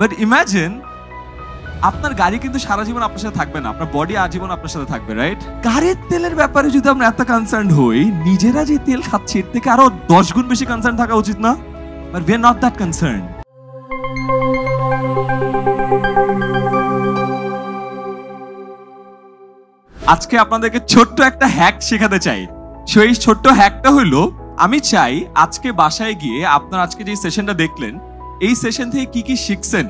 But imagine আপনার গাড়ি কিন্তু সারা জীবন আপনার সাথে থাকবে না, আপনার বডি আজীবন আপনার সাথে থাকবে, রাইট? গাড়ির তেলের ব্যাপারে যদি আমরা এত কনসার্ন হই, নিজেরা যে তেল খাচ্ছি এর থেকে আরো 10 গুণ বেশি কনসার্ন থাকা উচিত না? But we are not that concern. আজকে আপনাদেরকে ছোট্ট একটা হ্যাক শেখাতে চাই। সেই ছোট্ট হ্যাকটা হলো, আমি চাই আজকে বাসায় গিয়ে আপনার আজকে যে সেশনটা দেখলেন, এই সেশন থেকে কি কি শিখছেন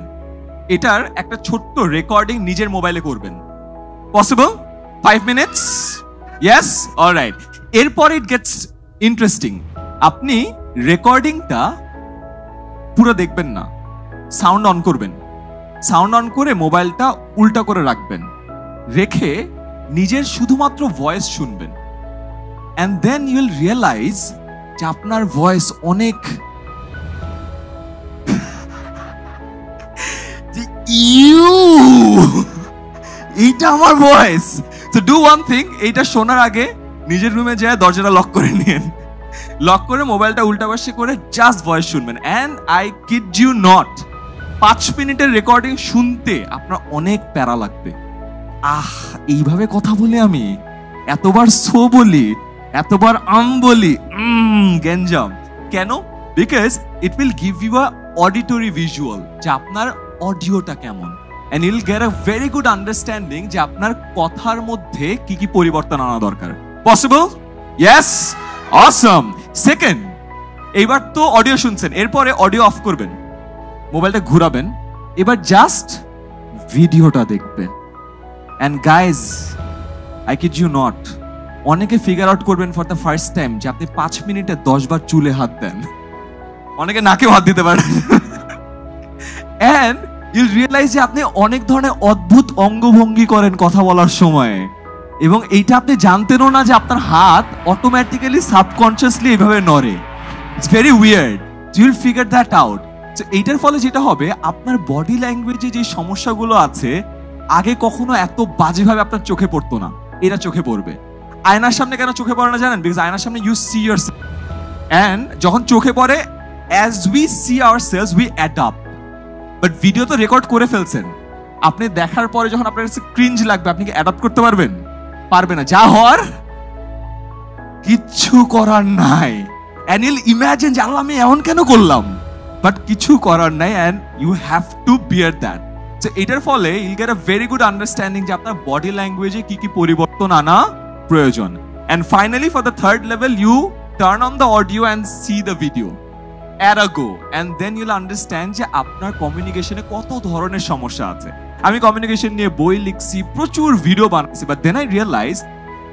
এটার একটা ছোট্ট রেকর্ডিং নিজের মোবাইলে করবেন। পসিবল? 5 মিনিটস? ইয়েস? অলরাইট। এরপর ইট গেটস ইন্টারেস্টিং। আপনি রেকর্ডিংটা পুরো দেখবেন না, সাউন্ড অন করবেন। সাউন্ড অন করে মোবাইলটা উল্টা করে রাখবেন, রেখে নিজের শুধুমাত্র ভয়েস শুনবেন। and then you will realize যে আপনার ভয়েস অনেক এইটা আমার ভয়েস। তো ডু ওয়ান থিং, এইটা শোনার আগে নিজের রুমে যায় দরজাটা লক করে নিন, লক করে মোবাইলটা উল্টা পাশে করে জাস্ট ভয়েস শুনবেন। And I kid you not, 5 মিনিটের রেকর্ডিং শুনতে আপনার অনেক প্যারা লাগবে। এইভাবে কথা বলি আমি, এতবার সো বলি, এতবার বলি, গেঞ্জাম কেন? Because it will give you a auditory visual যে আপনার অডিওটা কেমন, and you'll get a very good understanding যে আপনার কথার মধ্যে কি কি পরিবর্তন আনা দরকার। পসিবল? ইয়েস? অসম। সেকেন্ড, এইবার তো অডিও শুনছেন, এরপরে অডিও অফ করবেন, মোবাইলটা ঘুরাবেন, এবার জাস্ট ভিডিওটা দেখবেন। and guys, I kid you not, অনেকে ফিগার আউট করবেন ফর দ্য ফার্স্ট টাইম যে আপনি 5 মিনিটে 10 বার চুলে হাত দেন, অনেকে নাকেও হাত দিতে পারেন। and you'll realize যে আপনি অনেক ধরনের অদ্ভুত অঙ্গভঙ্গি করেন কথা বলার সময়, এবং এইটা আপনি জানতেনও না যে আপনার হাত অটোমেটিক্যালি সাবকনসিয়াসলি এইভাবে নড়ে। It's very weird. you'll figure that out. তো এইটার ফলে যেটা হবে, আপনার বডি ল্যাঙ্গুয়েজে যে সমস্যাগুলো আছে আগে কখনো এত বাজেভাবে আপনার চোখে পড়তো না, এটা চোখে পড়বে। আয়নার সামনে কেন চোখে পড়ে না জানেন? বিকজ আয়নার সামনে ইউ সি ইয়োরসেলফ, এন্ড যখন চোখে পড়ে, as we see ourselves we adapt. But video তো রেকর্ড করে ফেলছেন, আপনি দেখার পরে যখন আপনার কাছে ক্রিঞ্জ লাগবে, আপনি কি অ্যাডাপ্ট করতে পারবেন? পারবে না। যা হওয়ার কিচ্ছু করার নাই। এন্ড ইউল ইমাজিন যে আল্লাহ আমি এমন কেন করলাম, বাট কিছু করার নাই, and you have to bear that. তো এটার ফলে you'll get a very good understanding যে আপনার বডি ল্যাঙ্গুয়েজে কি কি পরিবর্তন আনা প্রয়োজন। And finally, for the third level, you turn on the audio and see the video at a go, and then you'll understand যে আপনার কমিউনিকেশনে কত ধরনের সমস্যা আছে। আমি কমিউনিকেশন নিয়ে বই লিখছি, প্রচুর ভিডিও বানাচ্ছি, বাট দেন আই রিয়েলাইজ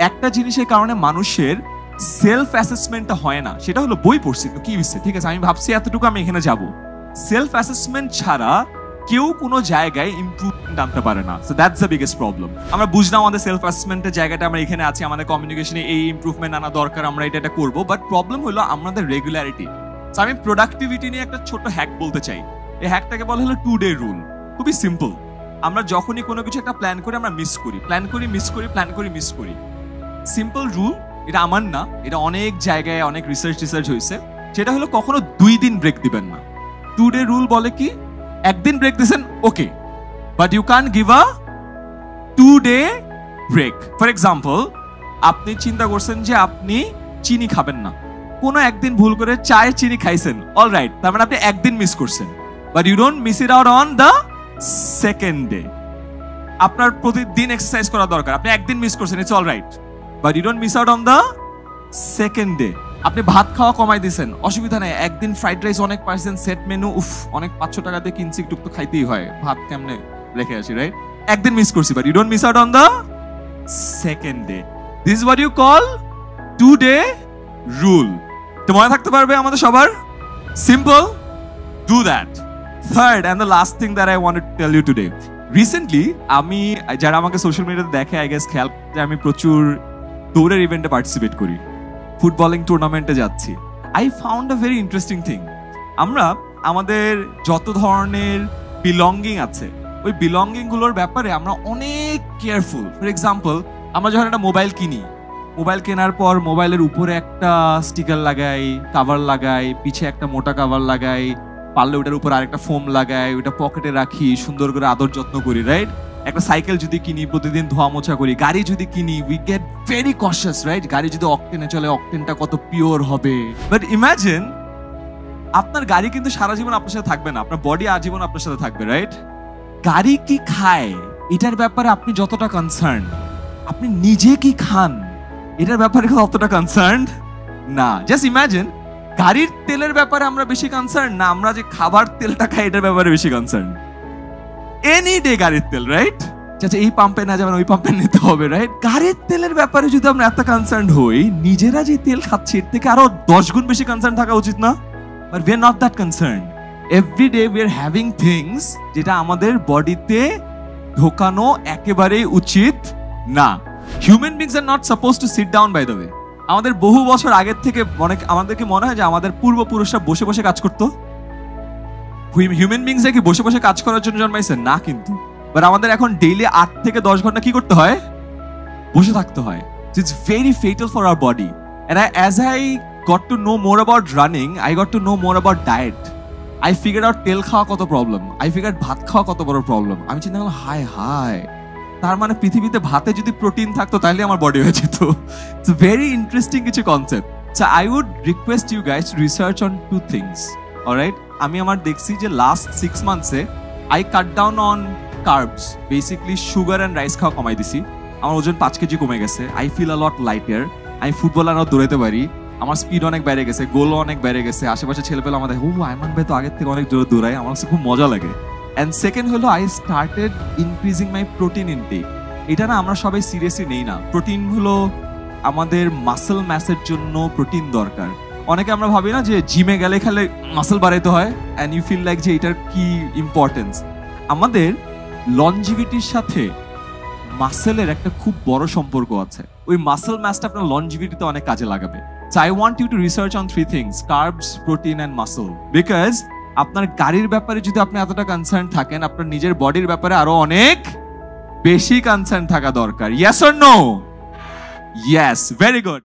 একটা জিনিসের কারণে মানুষের সেলফ অ্যাসেসমেন্টটা হয় না। সেটা হলো বই পড়ছি তো কি হচ্ছে, ঠিক আছে আমি ভাবছি এতটুকু আমি এখানে যাব। সেলফ অ্যাসেসমেন্ট ছাড়া কেউ কোনো জায়গায় ইমপ্রুভমেন্ট আনতে পারে না। So that's the biggest problem. আমরা বুঝলাম আমাদের সেলফ অ্যাসেসমেন্টের জায়গাটা আমরা এখানে আছি, আমাদের কমিউনিকেশনে এই ইমপ্রুভমেন্ট আনা দরকার, আমরা এটা করবো, বাট প্রবলেম হলো আমাদের রেগুলারিটি। সো আমি প্রোডাক্টিভিটি নিয়ে একটা ছোট হ্যাক বলতে চাই। এই হ্যাকটাকে বলা হলো 2 ডে রুল। খুবই সিম্পল। আমরা যখনই কোনো কিছু একটা প্ল্যান করি, আমরা মিস করি, প্ল্যান করি মিস করি, প্ল্যান করি মিস করি। সিম্পল রুল, এটা আমার না, এটা অনেক জায়গায় অনেক রিসার্চ হয়েছে। সেটা হলো কখনো 2 দিন ব্রেক দিবেন না। 2 ডে রুল বলে কি, একদিন ব্রেক দিয়েছেন okay, but you can give a 2 day break. For example, আপনি চিন্তা করছেন যে আপনি চিনি খাবেন না, কোনো একদিন ভুল করে চায়ে চিনি খাইছেন, অলরাইট, তার মানে আপনি একদিন মিস করছেন, but you don't miss it out on the second day. আপনার প্রতিদিন এক্সারসাইজ করা দরকার, আপনি একদিন মিস করছেন, it's alright, but you don't miss out on the second day. আপনি ভাত খাওয়া কমাই দিয়েছেন, অসুবিধা নেই, একদিন ফ্রাইড রাইস অনেক পার্সেন সেট মেনু, উফ অনেক 500 টাকা দিয়ে কিনছি, একটু তো খাইতেই হয়, ভাত কেমনে রেখে আসি, রাইট? একদিন মিস করছি, but you don't miss out on the second day. This is what you call 2 day rule. তো মনে থাকতে পারবে আমাদের সবার? Simple, do that. Third and the last thing that I want to tell you today, recently আমি, যারা আমাকে social মিডিয়াতে দেখে আই গেস খেয়াল যে আমি প্রচুর দৌড়ের ইভেন্টে পার্টিসিপেট করি, ফুটবলিং টুর্নামেন্টে যাচ্ছি। I found a very interesting thing. আমরা আমাদের যত ধরনের বিলঙ্গিং আছে, ওই বিলঙ্গিং গুলোর ব্যাপারে আমরা অনেক কেয়ারফুল। ফর এক্সাম্পল, আমরা যখন একটা মোবাইল কিনি, মোবাইল কেনার পর মোবাইলের উপরে একটা স্টিকার লাগাই, কাভার লাগাই, পিছে একটা মোটা কাভার লাগাই, পারলে ওটার উপর আরেকটা ফোম লাগাই, ওটা পকেটে রাখি, সুন্দর করে আদর যত্ন করি, রাইট? একটা সাইকেল যদি কিনি, প্রতিদিন ধোয়া মোছা করি। গাড়ি যদি কিনি, উই গেট ভেরি কশাস, রাইট? গাড়ি যদি অকটেনে চলে, অকটেনটা কত পিওর হবে। বাট ইমাজিন আপনার গাড়ি কিন্তু সারা জীবন আপনার সাথে থাকবে না, আপনার বডি আজীবন আপনার সাথে থাকবে, রাইট? গাড়ি কি খায় এটার ব্যাপারে আপনি যতটা কনসার্ন, আপনি নিজে কি খান এটার ব্যাপারে কতটা কনসার্ন না। জাস্ট ইমাজিন গাড়ির তেলের ব্যাপারে আমরা বেশি কনসার্ন না, আমরা যে খাবার তেলটা খাই এটার ব্যাপারে বেশি কনসার্ন। এনি ডে গাড়ির তেল, রাইট? আচ্ছা এই পাম্পে না যাবেন, ওই পাম্পে নিতে হবে, রাইট? গাড়ির তেলের ব্যাপারে যদি আমরা এত কনসার্ন হই, নিজেরা যে তেল খাচ্ছি এর থেকে আরো 10 গুণ বেশি কনসার্ন থাকা উচিত না? But we are not that concern. Every day we are having things যেটা আমাদের বডিতে ঢোকানো একেবারেই উচিত না। Human beings are not suppose to sit down, by the way. আমাদের বহু বছর আগের থেকে আমাদেরকে মনে হয় যে আমাদের পূর্বপুরুষরা বসে বসে কাজ করতো। হিউম্যান বিংস কি বসে বসে কাজ করার জন্য জন্মাইছে না, কিন্তু বাট আমাদের এখন ডেইলি 8 থেকে 10 ঘন্টা কি করতে হয়? বসে থাকতে হয়। It's very fatal for our body. And as I got to know more about running, I got to know more about diet. I figure out তেল খাওয়া কত প্রবলেম, আই ফিগার ভাত খাওয়া কত বড় প্রবলেম। আমি চিন্তা করলাম হায় হায়, তার মানে পৃথিবীতে ভাতে যদি প্রোটিন থাকতো তাহলে আমার বডি হয়ে যেত। ইটস ভেরি ইন্টারেস্টিং কিছু concept. So I would request you guys to research on 2 things, alright? আমি আমার দেখছি যে লাস্ট 6 মান্থসে I cut down on carbs, basically sugar and rice খাওয়া কমাই দিছি। আমার ওজন 5 কেজি কমে গেছে। I feel a lot lighter. আমি ফুটবল আরো দৌড়াতে পারি। আমার স্পিড অনেক বেড়ে গেছে, গোলও অনেক বেড়ে গেছে। আশেপাশে ছেলেপেলে আমাদের আয়মান ভাই তো আগের থেকে অনেক জোরে দৌড়ায়, আমার কাছে খুব মজা লাগে। অ্যান্ড সেকেন্ড হলো I started increasing my protein intake. এটা না আমরা সবাই সিরিয়াসলি নেই না। প্রোটিন হলো আমাদের মাসেল ম্যাসের জন্য প্রোটিন দরকার। অনেকে আমরা ভাবি না যে জিমে গেলে খেলে মাসেল বাড়াইতে হয়, অ্যান্ড ইউ ফিল লাইক যে এটার কি ইম্পর্টেন্স। আমাদের লনজিভিটির সাথে মাসেলের একটা খুব বড় সম্পর্ক আছে। ওই মাসেল ম্যাসটা আপনার লনজিভিটিতে অনেক কাজে লাগাবে। So I want you to research on 3 things: carbs, protein and muscle. Because আপনার গাড়ির ব্যাপারে যদি আপনি এতটা কনসার্ন থাকেন, আপনার নিজের বডির ব্যাপারে আরো অনেক বেশি কনসার্ন থাকা দরকার। Yes or no? Yes, very good.